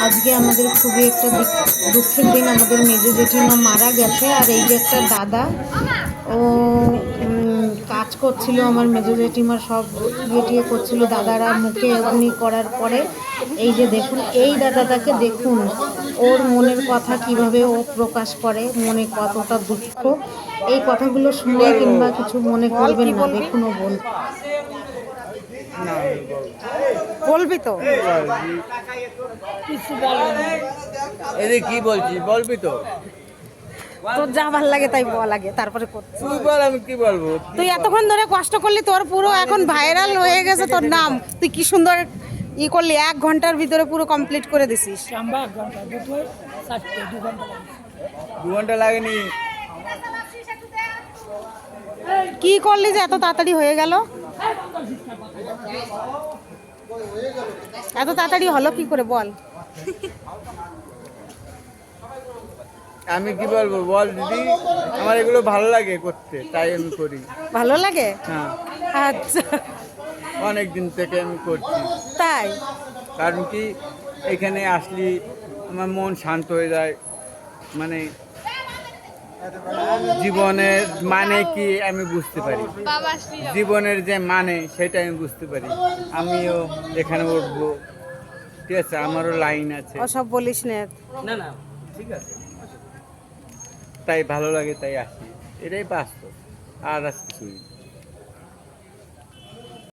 আজকে আমাদের খুবই একটা দুঃখের দিন। আমাদের মেজো জেঠিমা মারা গেছে। আর এই যে একটা দাদা, ও কাজ করছিল, আমার মেজো জেঠিমার সব ইয়ে করছিল। দাদারা মুখে অগ্নি করার পরে এই যে দেখুন, এই দাদাটাকে দেখুন, ওর মনের কথা কিভাবে ও প্রকাশ করে, মনে কতটা দুঃখ। এই কথাগুলো শুনে কিংবা কিছু মনে করবেন না, দেখুন ও বলবি তো, কি বলছি বলবি তো, তোর যা ভাল লাগে তাই বল আগে, তারপরে তুই বল, আমি কি বলবো। তুই এতক্ষণ ধরে কষ্ট করলি, তোর পুরো এখন ভাইরাল হয়ে গেছে তোর নাম। তুই কি সুন্দর করলি, 1 ঘন্টার ভিতরে পুরো কমপ্লিট করে দিছিস। 2 ঘন্টা লাগেনি। কি করলি যে এত তাড়াতাড়ি হয়ে গেল? এত তাড়াতাড়ি হলো কি করে বল? আমি কি বলবো বল দিদি, আমার এগুলো ভালো লাগে করতে, তাই আমি করি। ভালো লাগে? হ্যাঁ, আচ্ছা, অনেক দিন থেকে আমি করছি। তাই? কারণ কি, এখানে আসলি আমার মন শান্ত হয়ে যায়। মানে জীবনের মানে কি আমি বুঝতে পারি, জীবনের যে মানে সেটা আমি বুঝতে পারি। আমিও এখানে উঠবো, ঠিক আছে, আমারও লাইন আছে। ওসব বলিস না। না না, ঠিক আছে, তাই ভালো লাগে, তাই আসি, এটাই বাস্তব, আর কিছুই।